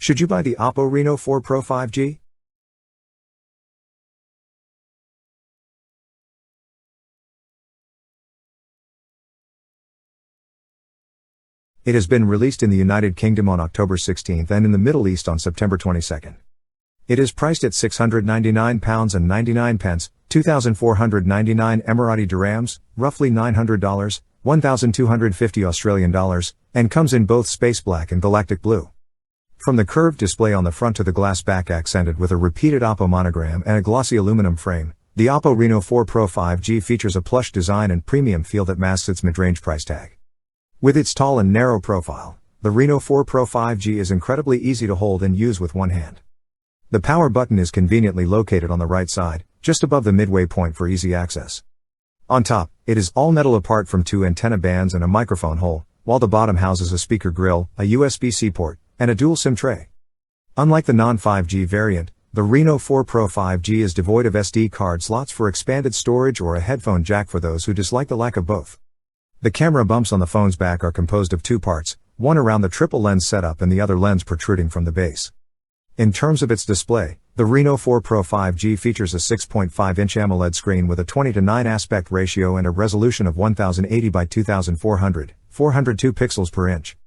Should you buy the Oppo Reno 4 Pro 5G? It has been released in the United Kingdom on October 16 and in the Middle East on September 22. It is priced at £699.99, 2,499 Emirati dirhams, roughly $900, 1,250 Australian dollars, and comes in both space black and galactic blue. From the curved display on the front to the glass back accented with a repeated Oppo monogram and a glossy aluminum frame, the Oppo Reno 4 Pro 5G features a plush design and premium feel that masks its mid-range price tag. With its tall and narrow profile, the Reno 4 Pro 5G is incredibly easy to hold and use with one hand. The power button is conveniently located on the right side, just above the midway point for easy access. On top, it is all metal apart from two antenna bands and a microphone hole, while the bottom houses a speaker grill, a USB-C port, and a dual SIM tray. Unlike the non-5G variant, the Reno 4 Pro 5G is devoid of SD card slots for expanded storage or a headphone jack for those who dislike the lack of both. The camera bumps on the phone's back are composed of two parts, one around the triple lens setup and the other lens protruding from the base. In terms of its display, the Reno 4 Pro 5G features a 6.5-inch AMOLED screen with a 20:9 aspect ratio and a resolution of 1080 by 2400, 402 pixels per inch.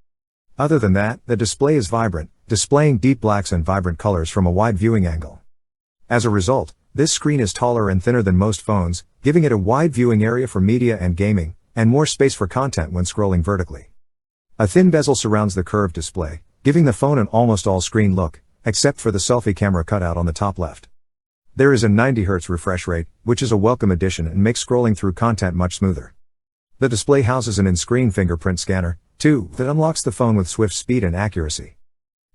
Other than that, the display is vibrant, displaying deep blacks and vibrant colors from a wide viewing angle. As a result, this screen is taller and thinner than most phones, giving it a wide viewing area for media and gaming, and more space for content when scrolling vertically. A thin bezel surrounds the curved display, giving the phone an almost all-screen look, except for the selfie camera cutout on the top left. There is a 90 Hz refresh rate, which is a welcome addition and makes scrolling through content much smoother. The display houses an in-screen fingerprint scanner, too, that unlocks the phone with swift speed and accuracy.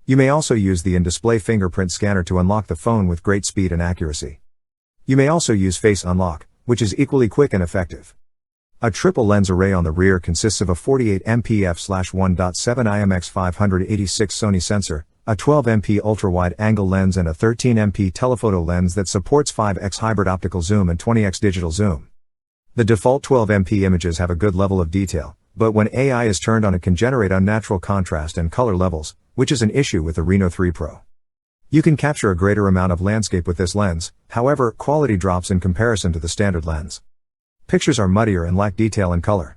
You may also use the in-display fingerprint scanner to unlock the phone with great speed and accuracy. You may also use Face Unlock, which is equally quick and effective. A triple lens array on the rear consists of a 48MP f/1.7 IMX 586 Sony sensor, a 12MP ultra-wide-angle lens and a 13MP telephoto lens that supports 5x hybrid optical zoom and 20x digital zoom. The default 12MP images have a good level of detail, but when AI is turned on it can generate unnatural contrast and color levels, which is an issue with the Reno 3 Pro. You can capture a greater amount of landscape with this lens, however, quality drops in comparison to the standard lens. Pictures are muddier and lack detail and color.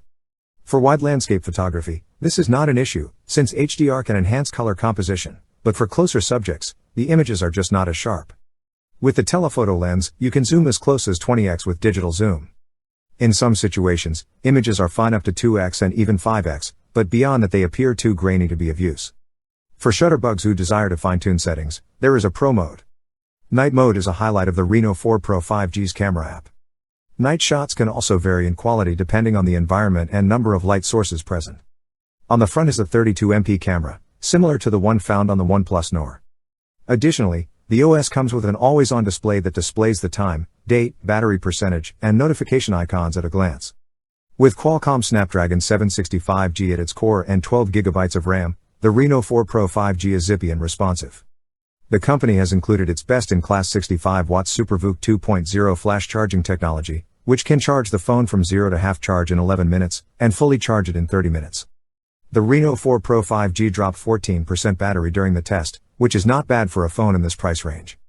For wide landscape photography, this is not an issue, since HDR can enhance color composition, but for closer subjects, the images are just not as sharp. With the telephoto lens, you can zoom as close as 20x with digital zoom. In some situations, images are fine up to 2x and even 5x, but beyond that they appear too grainy to be of use. For shutterbugs who desire to fine-tune settings, there is a Pro mode. Night mode is a highlight of the Reno 4 Pro 5G's camera app. Night shots can also vary in quality depending on the environment and number of light sources present. On the front is a 32MP camera, similar to the one found on the OnePlus Nord. Additionally, the OS comes with an always-on display that displays the time, date, battery percentage, and notification icons at a glance. With Qualcomm Snapdragon 765G at its core and 12GB of RAM, the Reno 4 Pro 5G is zippy and responsive. The company has included its best-in-class 65-watt SuperVOOC 2.0 flash charging technology, which can charge the phone from 0 to half charge in 11 minutes, and fully charge it in 30 minutes. The Reno 4 Pro 5G dropped 14% battery during the test, which is not bad for a phone in this price range.